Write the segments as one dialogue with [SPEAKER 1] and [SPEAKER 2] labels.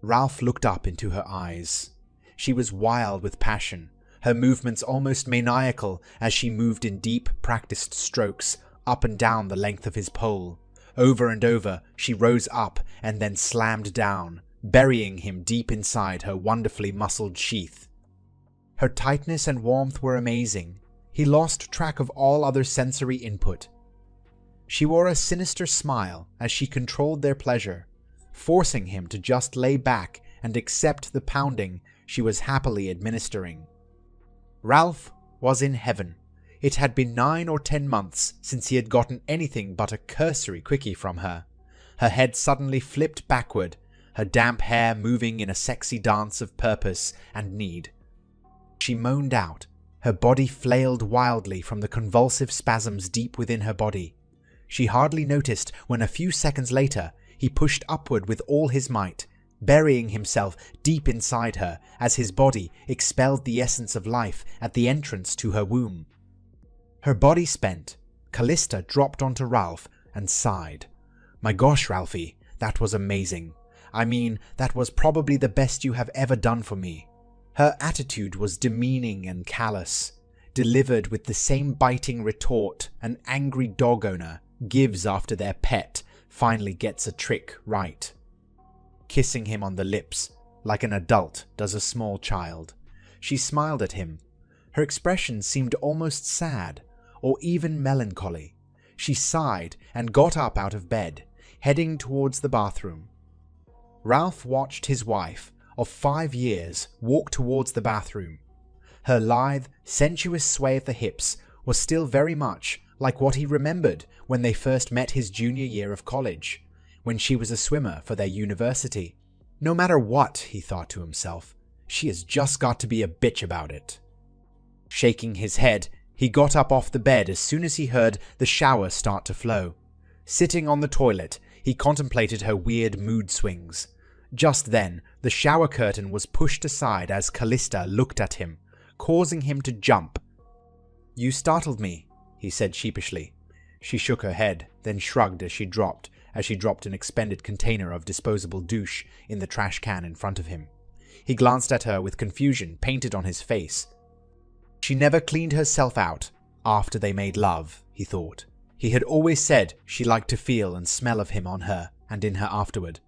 [SPEAKER 1] Ralph looked up into her eyes. She was wild with passion, her movements almost maniacal as she moved in deep, practiced strokes up and down the length of his pole. Over and over, she rose up and then slammed down, burying him deep inside her wonderfully muscled sheath. Her tightness and warmth were amazing. He lost track of all other sensory input. She wore a sinister smile as she controlled their pleasure, forcing him to just lay back and accept the pounding she was happily administering. Ralph was in heaven. It had been 9 or 10 months since he had gotten anything but a cursory quickie from her. Her head suddenly flipped backward, her damp hair moving in a sexy dance of purpose and need. She moaned out. Her body flailed wildly from the convulsive spasms deep within her body. She hardly noticed when a few seconds later he pushed upward with all his might, burying himself deep inside her as his body expelled the essence of life at the entrance to her womb. Her body spent, Callista dropped onto Ralph and sighed. "My gosh, Ralphie, that was amazing. I mean, that was probably the best you have ever done for me." Her attitude was demeaning and callous, delivered with the same biting retort an angry dog owner gives after their pet finally gets a trick right. Kissing him on the lips, like an adult does a small child, she smiled at him. Her expression seemed almost sad, or even melancholy. She sighed and got up out of bed, heading towards the bathroom. Ralph watched his wife of 5 years walk towards the bathroom. Her lithe, sensuous sway of the hips was still very much like what he remembered when they first met his junior year of college, when she was a swimmer for their university. No matter what, he thought to himself, she has just got to be a bitch about it. Shaking his head, he got up off the bed as soon as he heard the shower start to flow. Sitting on the toilet, he contemplated her weird mood swings. Just then, the shower curtain was pushed aside as Callista looked at him, causing him to jump. "You startled me," he said sheepishly. She shook her head, then shrugged as she dropped an expended container of disposable douche in the trash can in front of him. He glanced at her with confusion painted on his face. She never cleaned herself out after they made love, he thought. He had always said she liked to feel and smell of him on her and in her afterward.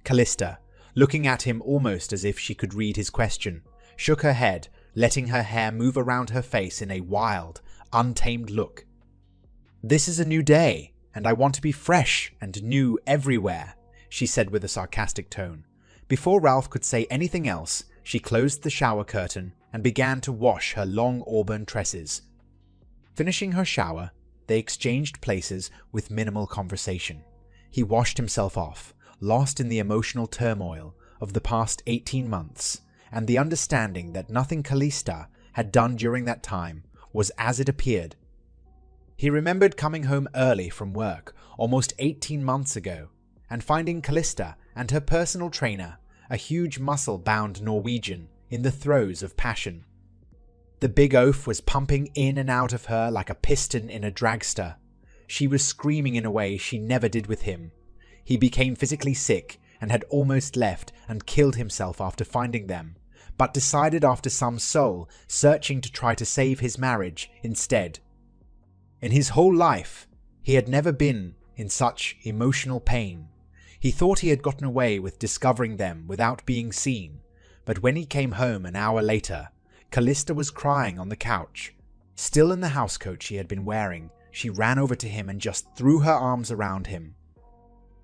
[SPEAKER 1] Callista, looking at him almost as if she could read his question, shook her head, letting her hair move around her face in a wild, untamed look. "This is a new day, and I want to be fresh and new everywhere," she said with a sarcastic tone. Before Ralph could say anything else, she closed the shower curtain and began to wash her long auburn tresses. Finishing her shower, they exchanged places with minimal conversation. He washed himself off, lost in the emotional turmoil of the past 18 months, and the understanding that nothing Callista had done during that time was as it appeared. He remembered coming home early from work almost 18 months ago, and finding Callista and her personal trainer, a huge muscle-bound Norwegian, in the throes of passion. The big oaf was pumping in and out of her like a piston in a dragster. She was screaming in a way she never did with him. He became physically sick and had almost left and killed himself after finding them, but decided after some soul searching to try to save his marriage instead. In his whole life, he had never been in such emotional pain. He thought he had gotten away with discovering them without being seen, but when he came home an hour later, Callista was crying on the couch. Still in the housecoat she had been wearing, she ran over to him and just threw her arms around him.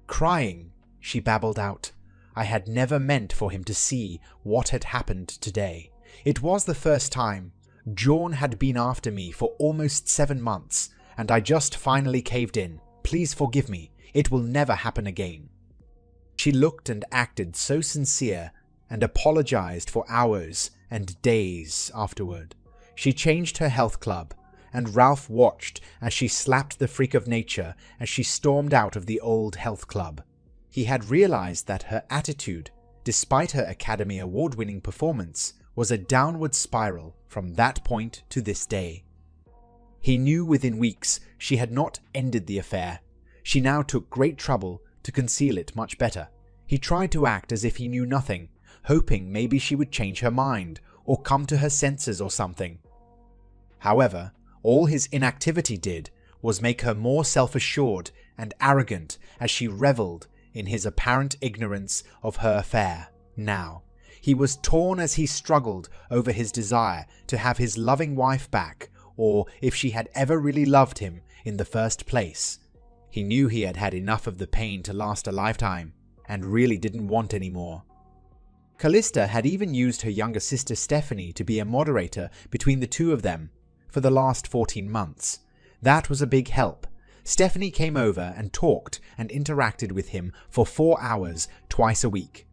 [SPEAKER 1] Crying, she babbled out. I had never meant for him to see what had happened today. It was the first time. John had been after me for almost 7 months, and I just finally caved in. Please forgive me. It will never happen again. She looked and acted so sincere and apologized for hours and days afterward. She changed her health club, and Ralph watched as she slapped the freak of nature as she stormed out of the old health club. He had realized that her attitude, despite her Academy Award-winning performance, was a downward spiral from that point to this day. He knew within weeks she had not ended the affair. She now took great trouble to conceal it much better. He tried to act as if he knew nothing, hoping maybe she would change her mind or come to her senses or something. However, all his inactivity did was make her more self-assured and arrogant as she reveled in his apparent ignorance of her affair. Now, he was torn as he struggled over his desire to have his loving wife back, or if she had ever really loved him in the first place. He knew he had had enough of the pain to last a lifetime, and really didn't want any more. Callista had even used her younger sister Stephanie to be a moderator between the two of them for the last 14 months. That was a big help. Stephanie came over and talked and interacted with him for 4 hours twice a week.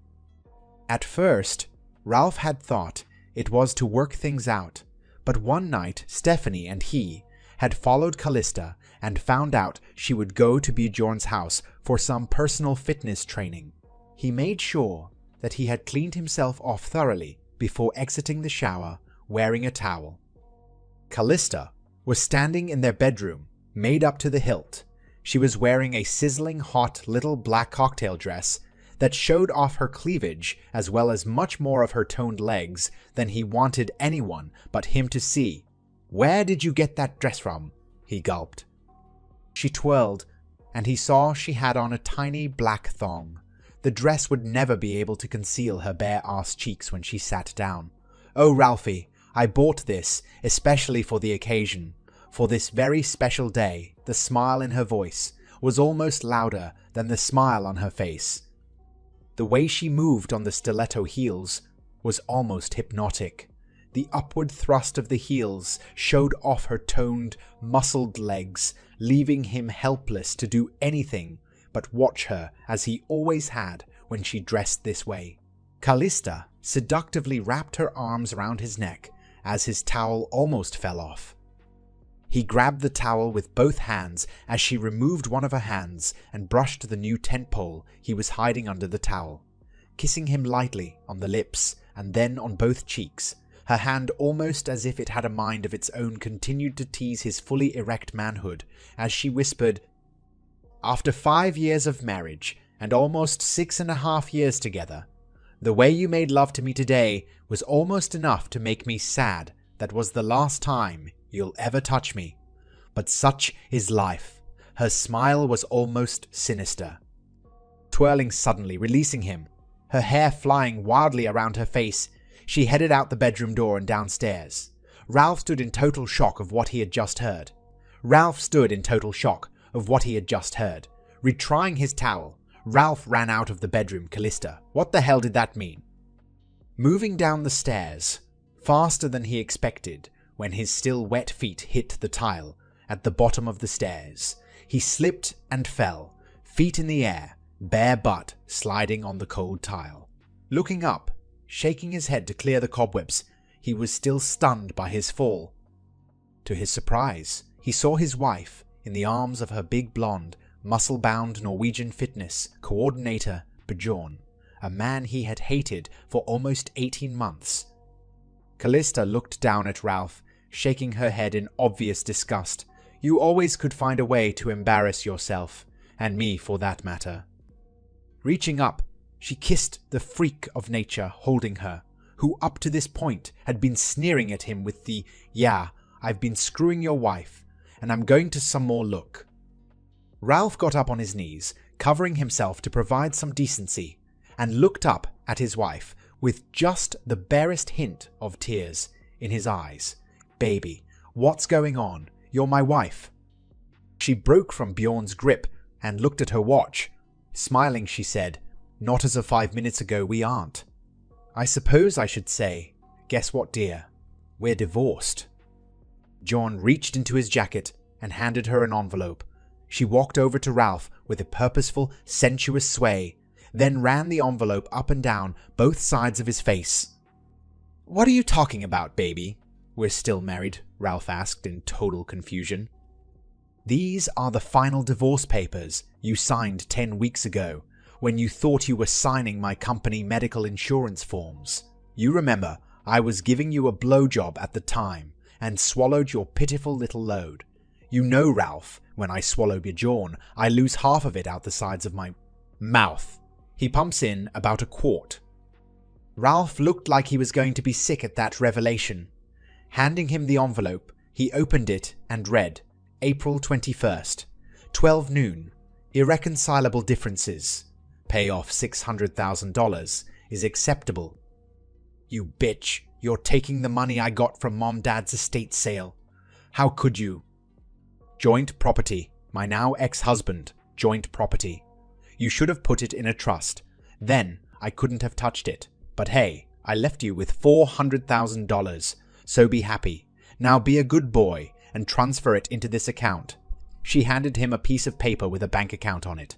[SPEAKER 1] At first, Ralph had thought it was to work things out, but one night Stephanie and he had followed Callista and found out she would go to Bjorn's house for some personal fitness training. He made sure that he had cleaned himself off thoroughly before exiting the shower wearing a towel. Callista was standing in their bedroom, made up to the hilt. She was wearing a sizzling hot little black cocktail dress that showed off her cleavage as well as much more of her toned legs than he wanted anyone but him to see. "Where did you get that dress from?" he gulped. She twirled, and he saw she had on a tiny black thong. The dress would never be able to conceal her bare ass cheeks when she sat down. "Oh, Ralphie, I bought this especially for the occasion. For this very special day." The smile in her voice was almost louder than the smile on her face. The way she moved on the stiletto heels was almost hypnotic. The upward thrust of the heels showed off her toned, muscled legs, leaving him helpless to do anything but watch her as he always had when she dressed this way. Callista seductively wrapped her arms around his neck as his towel almost fell off. He grabbed the towel with both hands as she removed one of her hands and brushed the new tent pole he was hiding under the towel, kissing him lightly on the lips and then on both cheeks. Her hand, almost as if it had a mind of its own, continued to tease his fully erect manhood as she whispered, "After 5 years of marriage and almost 6.5 years together, the way you made love to me today was almost enough to make me sad that was the last time you'll ever touch me. But such is life." Her smile was almost sinister. Twirling suddenly, releasing him, her hair flying wildly around her face, she headed out the bedroom door and downstairs. Ralph stood in total shock of what he had just heard. Retrying his towel, Ralph ran out of the bedroom. "Callista, what the hell did that mean?" Moving down the stairs, faster than he expected, when his still wet feet hit the tile at the bottom of the stairs, he slipped and fell, feet in the air, bare butt sliding on the cold tile. Looking up, shaking his head to clear the cobwebs, he was still stunned by his fall. To his surprise, he saw his wife in the arms of her big blonde, muscle-bound Norwegian fitness coordinator Bjorn, a man he had hated for almost 18 months. Callista looked down at Ralph, shaking her head in obvious disgust. "You always could find a way to embarrass yourself, and me for that matter." Reaching up, she kissed the freak of nature holding her, who up to this point had been sneering at him with the "Yeah, I've been screwing your wife, and I'm going to some more" look. Ralph got up on his knees, covering himself to provide some decency, and looked up at his wife with just the barest hint of tears in his eyes. "Baby, what's going on? You're my wife." She broke from Bjorn's grip and looked at her watch. Smiling, she said, "Not as of 5 minutes ago, we aren't." "I suppose I should say, guess what, dear? We're divorced." Bjorn reached into his jacket and handed her an envelope. She walked over to Ralph with a purposeful, sensuous sway, then ran the envelope up and down both sides of his face. "What are you talking about, baby? We're still married," Ralph asked in total confusion. "These are the final divorce papers you signed 10 weeks ago, when you thought you were signing my company medical insurance forms. You remember, I was giving you a blowjob at the time, and swallowed your pitiful little load. You know, Ralph, when I swallow Bjorn, I lose half of it out the sides of my mouth." He pumps in about a quart. Ralph looked like he was going to be sick at that revelation. Handing him the envelope, he opened it and read, April 21st, 12 noon, irreconcilable differences. Pay off $600,000 is acceptable. You bitch, you're taking the money I got from Mom-Dad's estate sale. How could you? Joint property. My now ex-husband. Joint property. You should have put it in a trust. Then I couldn't have touched it. But hey, I left you with $400,000. So be happy. Now be a good boy and transfer it into this account. She handed him a piece of paper with a bank account on it.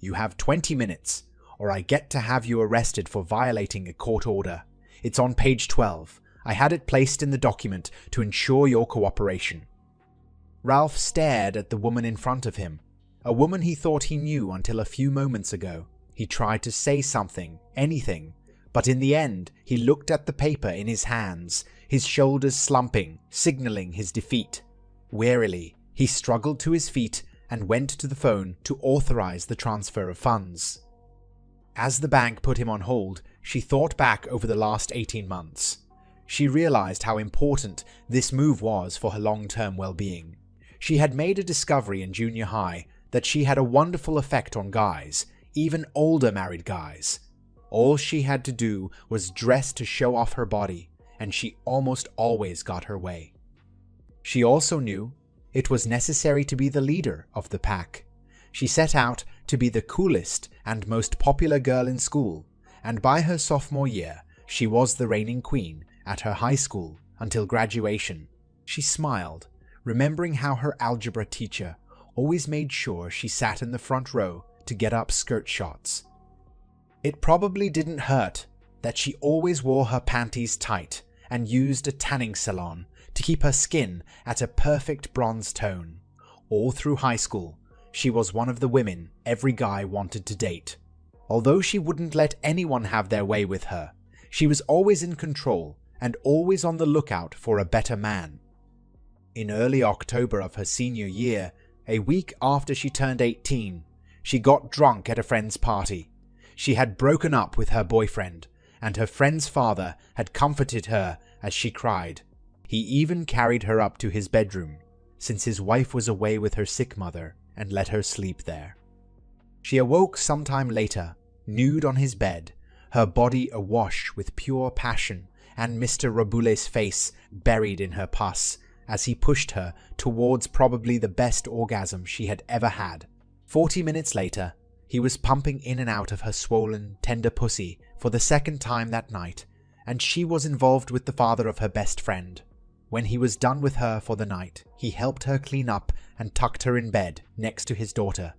[SPEAKER 1] You have 20 minutes, or I get to have you arrested for violating a court order. It's on page 12. I had it placed in the document to ensure your cooperation. Ralph stared at the woman in front of him, a woman he thought he knew until a few moments ago. He tried to say something, anything, but in the end he looked at the paper in his hands, his shoulders slumping, signaling his defeat. Wearily, he struggled to his feet and went to the phone to authorize the transfer of funds. As the bank put him on hold, she thought back over the last 18 months. She realized how important this move was for her long-term well-being. She had made a discovery in junior high that she had a wonderful effect on guys, even older married guys. All she had to do was dress to show off her body, and she almost always got her way. She also knew it was necessary to be the leader of the pack. She set out to be the coolest and most popular girl in school, and by her sophomore year, she was the reigning queen at her high school until graduation. She smiled, remembering how her algebra teacher always made sure she sat in the front row to get up skirt shots. It probably didn't hurt that she always wore her panties tight and used a tanning salon to keep her skin at a perfect bronze tone. All through high school, she was one of the women every guy wanted to date. Although she wouldn't let anyone have their way with her, she was always in control and always on the lookout for a better man. In early October of her senior year, a week after she turned 18, she got drunk at a friend's party. She had broken up with her boyfriend, and her friend's father had comforted her as she cried. He even carried her up to his bedroom, since his wife was away with her sick mother, and let her sleep there. She awoke sometime later, nude on his bed, her body awash with pure passion, and Mr. Rabule's face buried in her pus, as he pushed her towards probably the best orgasm she had ever had. 40 minutes later, he was pumping in and out of her swollen, tender pussy for the second time that night, and she was involved with the father of her best friend. When he was done with her for the night, he helped her clean up and tucked her in bed next to his daughter.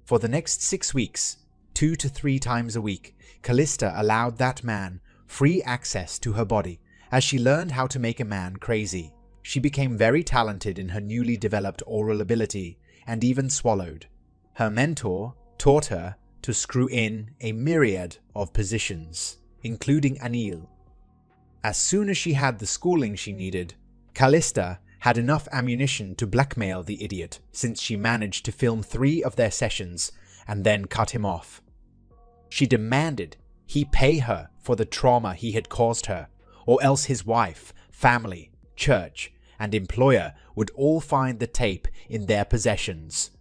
[SPEAKER 1] For the next 6 weeks, 2 to 3 times a week, Callista allowed that man free access to her body as she learned how to make a man crazy. She became very talented in her newly developed oral ability and even swallowed. Her mentor taught her to screw in a myriad of positions, including anil. As soon as she had the schooling she needed, Callista had enough ammunition to blackmail the idiot, since she managed to film 3 of their sessions and then cut him off. She demanded he pay her for the trauma he had caused her, or else his wife, family, church, and employer would all find the tape in their possessions.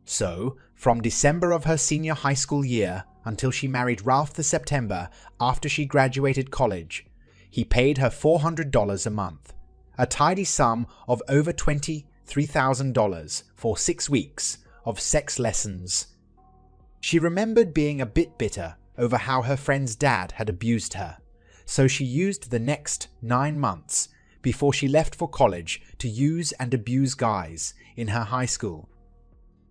[SPEAKER 1] So, from December of her senior high school year until she married Ralph the September after she graduated college, he paid her $400 a month, a tidy sum of over $23,000 for 6 weeks of sex lessons. She remembered being a bit bitter over how her friend's dad had abused her, so she used the next 9 months before she left for college to use and abuse guys in her high school.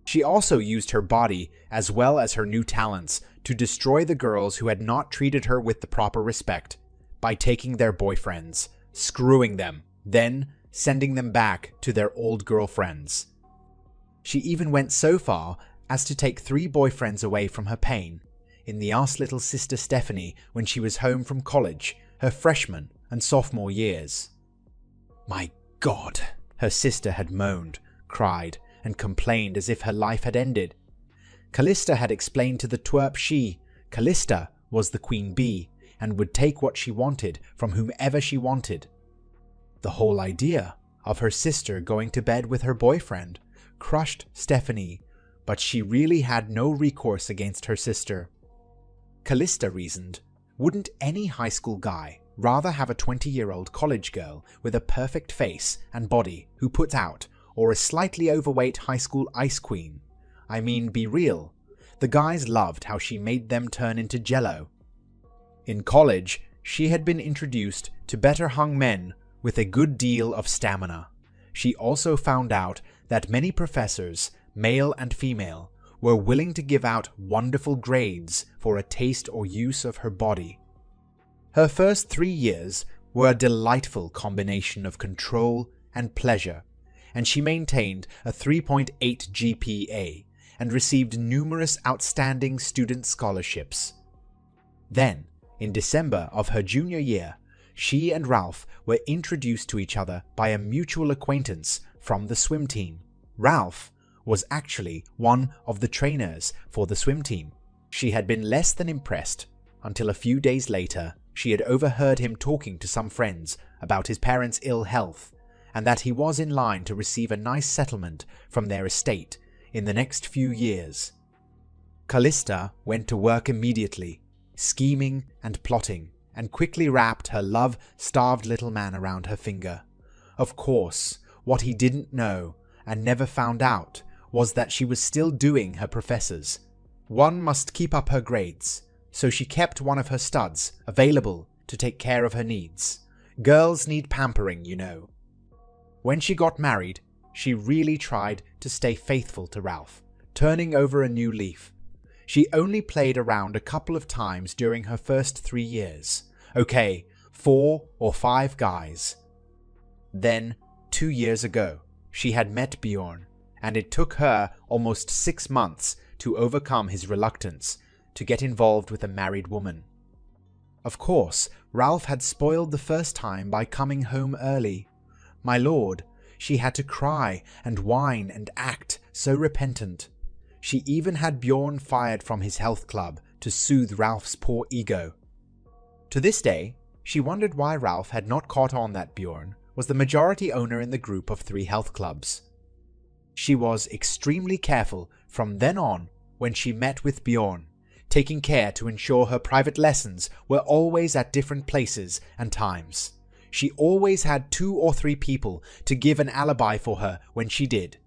[SPEAKER 1] She also used her body as well as her new talents to destroy the girls who had not treated her with the proper respect by taking their boyfriends, screwing them, then sending them back to their old girlfriends. She even went so far as to take 3 boyfriends away from her pain in the arse little sister Stephanie when she was home from college, her freshman and sophomore years. My God, her sister had moaned, cried, and complained as if her life had ended. Callista had explained to the twerp Callista was the queen bee and would take what she wanted from whomever she wanted. The whole idea of her sister going to bed with her boyfriend crushed Stephanie, but she really had no recourse against her sister. Callista reasoned, wouldn't any high school guy rather have a 20-year-old college girl with a perfect face and body who puts out, or a slightly overweight high school ice queen? I mean, be real. The guys loved how she made them turn into jello. In college, she had been introduced to better hung men with a good deal of stamina. She also found out that many professors, male and female, were willing to give out wonderful grades for a taste or use of her body. Her first 3 years were a delightful combination of control and pleasure, and she maintained a 3.8 GPA and received numerous outstanding student scholarships. Then, in December of her junior year, she and Ralph were introduced to each other by a mutual acquaintance from the swim team. Ralph was actually one of the trainers for the swim team. She had been less than impressed until a few days later she had overheard him talking to some friends about his parents' ill health and that he was in line to receive a nice settlement from their estate in the next few years. Callista went to work immediately, scheming and plotting, and quickly wrapped her love-starved little man around her finger. Of course, what he didn't know and never found out was that she was still doing her professors. One must keep up her grades, so she kept one of her studs available to take care of her needs. Girls need pampering, you know. When she got married, she really tried to stay faithful to Ralph, turning over a new leaf. She only played around a couple of times during her first 3 years. Okay, 4 or 5 guys. Then, 2 years ago, she had met Bjorn, and it took her almost 6 months to overcome his reluctance to get involved with a married woman. Of course, Ralph had spoiled the first time by coming home early. My lord, she had to cry and whine and act so repentant. She even had Bjorn fired from his health club to soothe Ralph's poor ego. To this day, she wondered why Ralph had not caught on that Bjorn was the majority owner in the group of 3 health clubs. She was extremely careful from then on when she met with Bjorn, taking care to ensure her private lessons were always at different places and times. She always had 2 or 3 people to give an alibi for her when she did.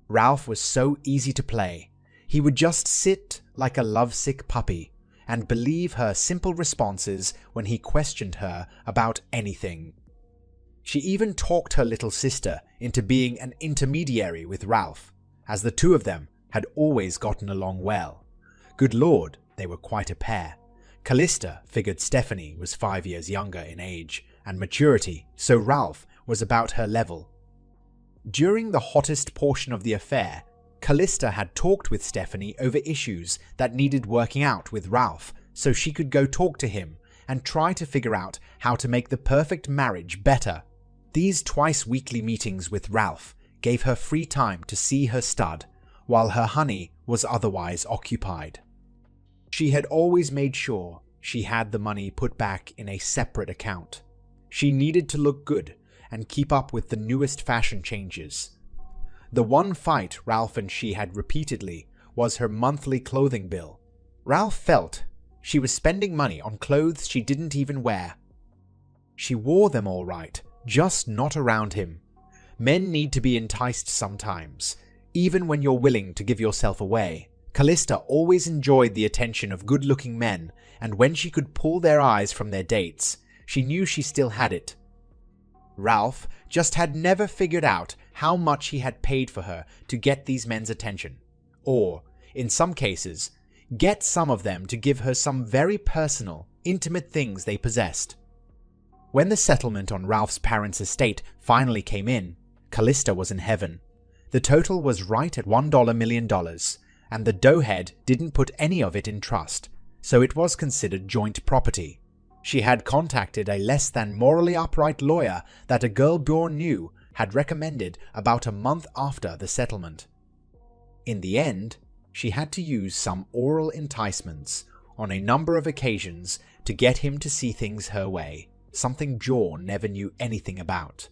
[SPEAKER 1] Ralph was so easy to play. He would just sit like a lovesick puppy and believe her simple responses when he questioned her about anything. She even talked her little sister into being an intermediary with Ralph, as the 2 of them had always gotten along well. Good lord, they were quite a pair. Callista figured Stephanie was 5 years younger in age and maturity, so Ralph was about her level. During the hottest portion of the affair, Callista had talked with Stephanie over issues that needed working out with Ralph so she could go talk to him and try to figure out how to make the perfect marriage better. These twice-weekly meetings with Ralph gave her free time to see her stud, while her honey was otherwise occupied. She had always made sure she had the money put back in a separate account. She needed to look good and keep up with the newest fashion changes. The one fight Ralph and she had repeatedly was her monthly clothing bill. Ralph felt she was spending money on clothes she didn't even wear. She wore them all right, just not around him. Men need to be enticed sometimes, even when you're willing to give yourself away. Callista always enjoyed the attention of good-looking men, and when she could pull their eyes from their dates, she knew she still had it. Ralph just had never figured out how much he had paid for her to get these men's attention, or, in some cases, get some of them to give her some very personal, intimate things they possessed. When the settlement on Ralph's parents' estate finally came in, Callista was in heaven. The total was right at $1 million, and the doughhead didn't put any of it in trust, so it was considered joint property. She had contacted a less than morally upright lawyer that a girl Bjorn knew had recommended about a month after the settlement. In the end, She had to use some oral enticements on a number of occasions to get him to see things her way, something Bjorn never knew anything about.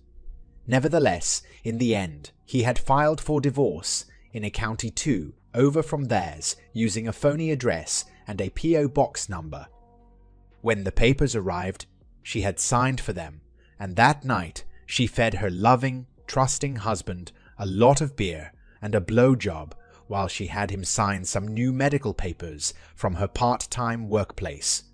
[SPEAKER 1] Nevertheless, in the end, he had filed for divorce in a county 2 over from theirs using a phony address and a P.O. box number. When the papers arrived, she had signed for them, and that night she fed her loving, trusting husband a lot of beer and a blowjob while she had him sign some new medical papers from her part-time workplace.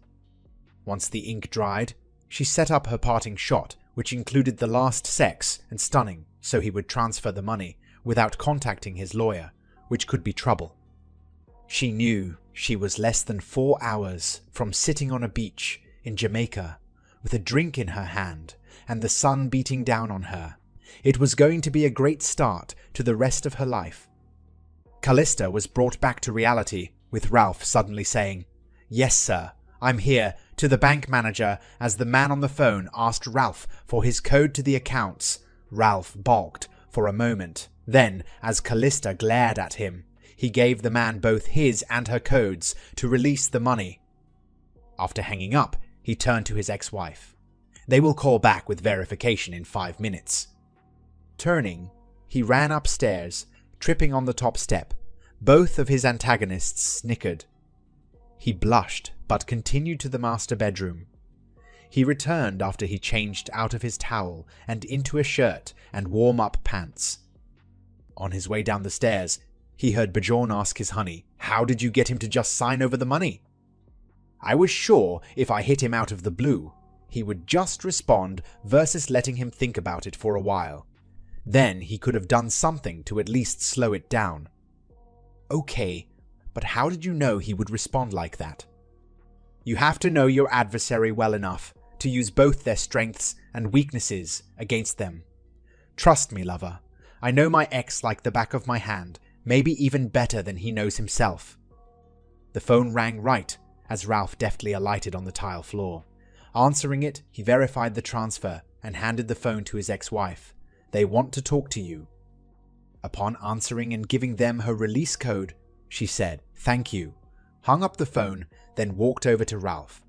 [SPEAKER 1] Once the ink dried, she set up her parting shot, which included the last sex and stunning, so he would transfer the money without contacting his lawyer, which could be trouble. She knew she was less than 4 hours from sitting on a beach in Jamaica with a drink in her hand and the sun beating down on her. It was going to be a great start to the rest of her life. Callista was brought back to reality with Ralph suddenly saying, "Yes, sir, I'm here," to the bank manager as the man on the phone asked Ralph for his code to the accounts. Ralph balked for a moment. Then, as Callista glared at him, he gave the man both his and her codes to release the money. After hanging up, he turned to his ex-wife. "They will call back with verification in 5 minutes." Turning, he ran upstairs, tripping on the top step. Both of his antagonists snickered. He blushed, but continued to the master bedroom. He returned after he changed out of his towel and into a shirt and warm-up pants. On his way down the stairs, he heard Bjorn ask his honey, "How did you get him to just sign over the money?" "I was sure if I hit him out of the blue, he would just respond versus letting him think about it for a while. Then he could have done something to at least slow it down." "Okay, but how did you know he would respond like that?" "You have to know your adversary well enough to use both their strengths and weaknesses against them. Trust me, lover. I know my ex like the back of my hand, maybe even better than he knows himself." The phone rang right as Ralph deftly alighted on the tile floor. Answering it, he verified the transfer and handed the phone to his ex-wife. "They want to talk to you." Upon answering and giving them her release code, she said, "Thank you," hung up the phone, then walked over to Ralph.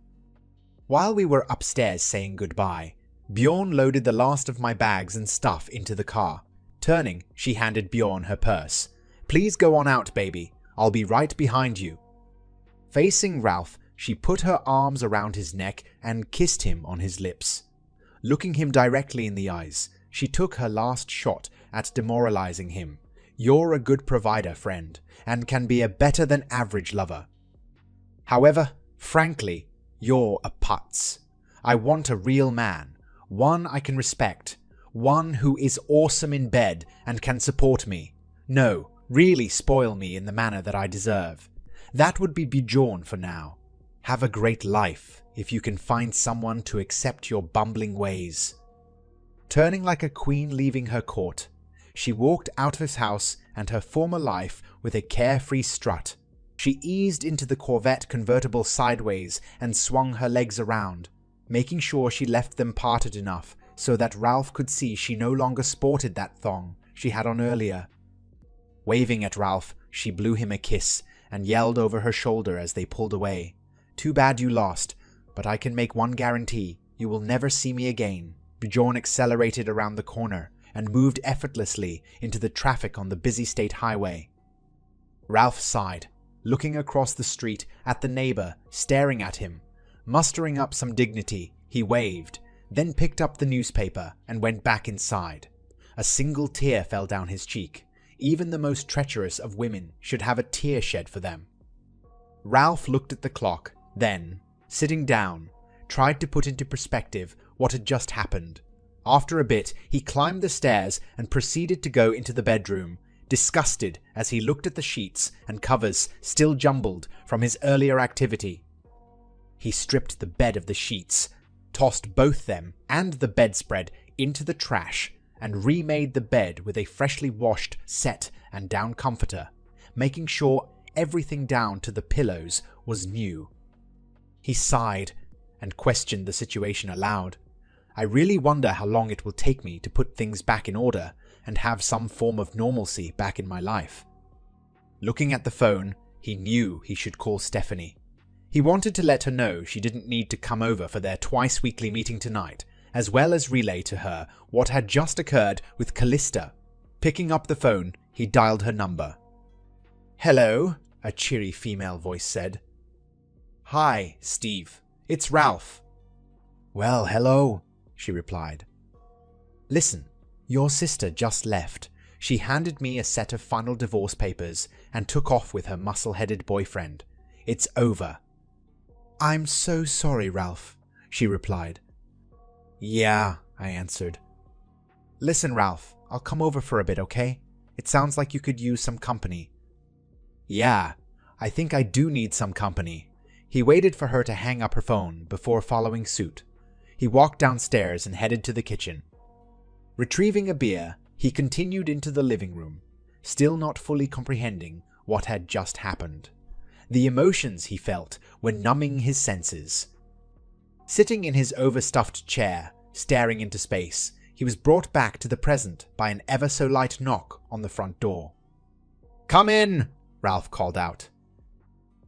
[SPEAKER 1] While we were upstairs saying goodbye, Bjorn loaded the last of my bags and stuff into the car. Turning, she handed Bjorn her purse. "Please go on out, baby. I'll be right behind you." Facing Ralph, she put her arms around his neck and kissed him on his lips. Looking him directly in the eyes, she took her last shot at demoralizing him. "You're a good provider, friend, and can be a better than average lover. However, frankly, you're a putz. I want a real man, one I can respect, one who is awesome in bed and can support me. No, really spoil me in the manner that I deserve. That would be Bjorn for now. Have a great life if you can find someone to accept your bumbling ways." Turning like a queen leaving her court, she walked out of his house and her former life with a carefree strut. She eased into the Corvette convertible sideways and swung her legs around, making sure she left them parted enough so that Ralph could see she no longer sported that thong she had on earlier. Waving at Ralph, she blew him a kiss and yelled over her shoulder as they pulled away, "Too bad you lost, but I can make one guarantee, you will never see me again." Bjorn accelerated around the corner and moved effortlessly into the traffic on the busy state highway. Ralph sighed, looking across the street at the neighbor staring at him. Mustering up some dignity, he waved, then picked up the newspaper and went back inside. A single tear fell down his cheek. Even the most treacherous of women should have a tear shed for them. Ralph looked at the clock, then, sitting down, tried to put into perspective what had just happened. After a bit, he climbed the stairs and proceeded to go into the bedroom, disgusted as he looked at the sheets and covers still jumbled from his earlier activity. He stripped the bed of the sheets, tossed both them and the bedspread into the trash, and remade the bed with a freshly washed set and down comforter, making sure everything down to the pillows was new. He sighed and questioned the situation aloud. I really wonder how long it will take me to put things back in order and have some form of normalcy back in my life. Looking at the phone, he knew he should call Stephanie. He wanted to let her know she didn't need to come over for their twice-weekly meeting tonight, as well as relay to her what had just occurred with Callista. Picking up the phone, he dialed her number. "Hello," a cheery female voice said. "Hi, Steve. It's Ralph." "Well, hello," she replied. "Listen, your sister just left. She handed me a set of final divorce papers and took off with her muscle-headed boyfriend. It's over." "I'm so sorry, Ralph," she replied. "Yeah," I answered. "Listen, Ralph, I'll come over for a bit, okay? It sounds like you could use some company." "Yeah, I think I do need some company." He waited for her to hang up her phone before following suit. He walked downstairs and headed to the kitchen. Retrieving a beer, he continued into the living room, still not fully comprehending what had just happened. The emotions he felt were numbing his senses. Sitting in his overstuffed chair, staring into space, he was brought back to the present by an ever-so-light knock on the front door. "Come in," Ralph called out.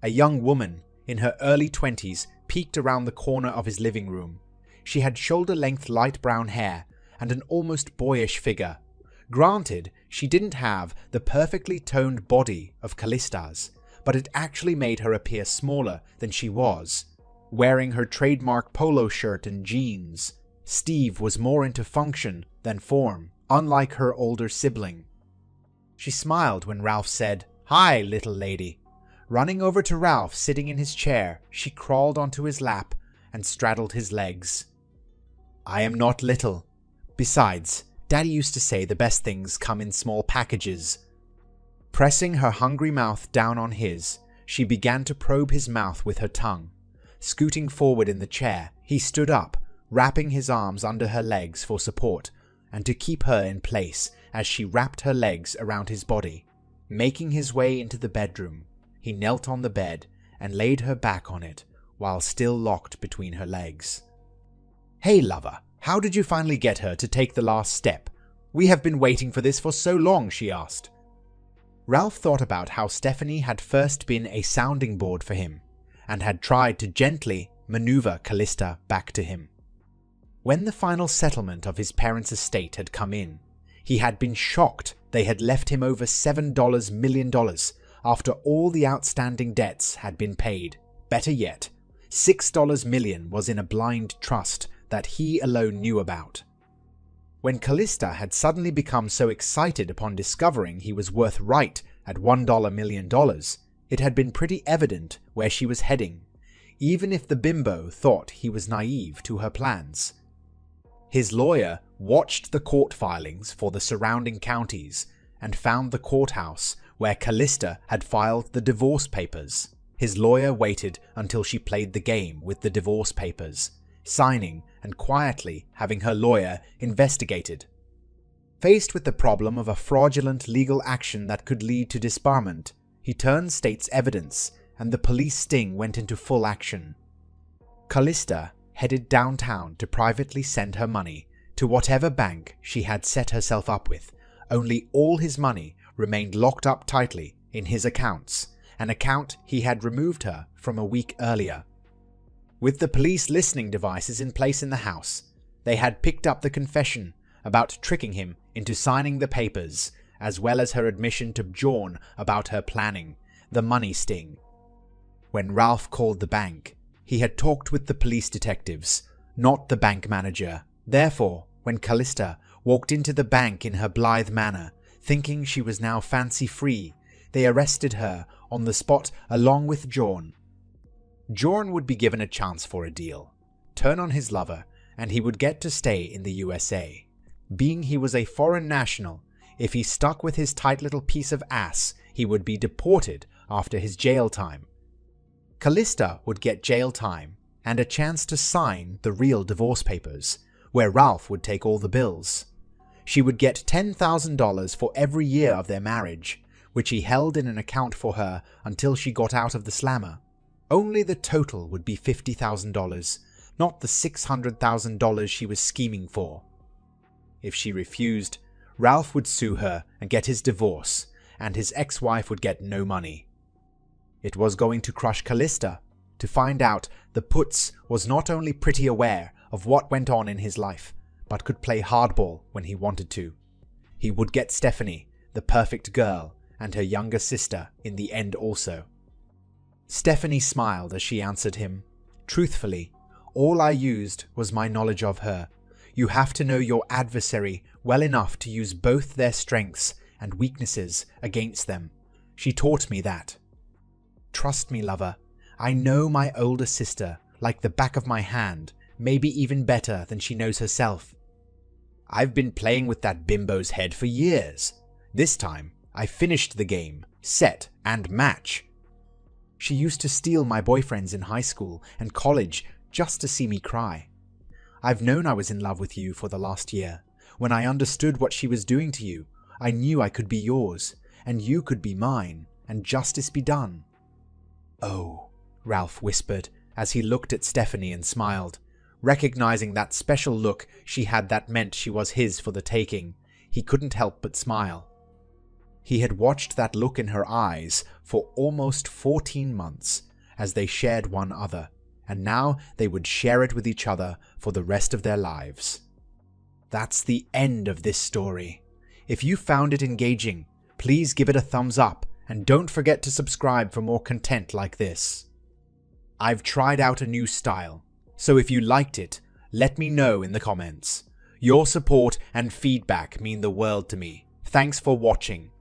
[SPEAKER 1] A young woman in her early 20s peeked around the corner of his living room. She had shoulder-length light brown hair and an almost boyish figure. Granted, she didn't have the perfectly toned body of Callista's, but it actually made her appear smaller than she was. Wearing her trademark polo shirt and jeans, Steve was more into function than form, unlike her older sibling. She smiled when Ralph said, "Hi, little lady." Running over to Ralph sitting in his chair, she crawled onto his lap and straddled his legs. "I am not little. Besides, Daddy used to say the best things come in small packages." Pressing her hungry mouth down on his, she began to probe his mouth with her tongue. Scooting forward in the chair, he stood up, wrapping his arms under her legs for support and to keep her in place as she wrapped her legs around his body. Making his way into the bedroom, he knelt on the bed and laid her back on it while still locked between her legs. "Hey, lover, how did you finally get her to take the last step? We have been waiting for this for so long," she asked. Ralph thought about how Stephanie had first been a sounding board for him and had tried to gently maneuver Callista back to him. When the final settlement of his parents' estate had come in, he had been shocked they had left him over $7 million after all the outstanding debts had been paid. Better yet, $6 million was in a blind trust that he alone knew about. When Callista had suddenly become so excited upon discovering he was worth right at $1 million, it had been pretty evident where she was heading, even if the bimbo thought he was naive to her plans. His lawyer watched the court filings for the surrounding counties and found the courthouse where Callista had filed the divorce papers. His lawyer waited until she played the game with the divorce papers, signing and quietly having her lawyer investigated. Faced with the problem of a fraudulent legal action that could lead to disbarment, he turned state's evidence and the police sting went into full action. Callista headed downtown to privately send her money to whatever bank she had set herself up with, only all his money remained locked up tightly in his accounts, an account he had removed her from a week earlier. With the police listening devices in place in the house, they had picked up the confession about tricking him into signing the papers, as well as her admission to Bjorn about her planning the money sting. When Ralph called the bank, he had talked with the police detectives, not the bank manager. Therefore, when Callista walked into the bank in her blithe manner, thinking she was now fancy-free, they arrested her on the spot along with Bjorn. Bjorn would be given a chance for a deal, turn on his lover, and he would get to stay in the USA. Being he was a foreign national, if he stuck with his tight little piece of ass, he would be deported after his jail time. Callista would get jail time and a chance to sign the real divorce papers, where Ralph would take all the bills. She would get $10,000 for every year of their marriage, which he held in an account for her until she got out of the slammer. Only the total would be $50,000, not the $600,000 she was scheming for. If she refused, Ralph would sue her and get his divorce, and his ex-wife would get no money. It was going to crush Callista to find out the Putz was not only pretty aware of what went on in his life, but could play hardball when he wanted to. He would get Stephanie, the perfect girl, and her younger sister in the end also. Stephanie smiled as she answered him, "Truthfully, all I used was my knowledge of her. You have to know your adversary well enough to use both their strengths and weaknesses against them. She taught me that. Trust me, lover, I know my older sister like the back of my hand, maybe even better than she knows herself. I've been playing with that bimbo's head for years. This time, I finished the game, set and match. She used to steal my boyfriends in high school and college just to see me cry. I've known I was in love with you for the last year. When I understood what she was doing to you, I knew I could be yours, and you could be mine, and justice be done." "Oh," Ralph whispered as he looked at Stephanie and smiled. Recognizing that special look she had that meant she was his for the taking, he couldn't help but smile. He had watched that look in her eyes for almost 14 months as they shared one other, and now they would share it with each other for the rest of their lives. That's the end of this story. If you found it engaging, please give it a thumbs up and don't forget to subscribe for more content like this. I've tried out a new style, so if you liked it, let me know in the comments. Your support and feedback mean the world to me. Thanks for watching.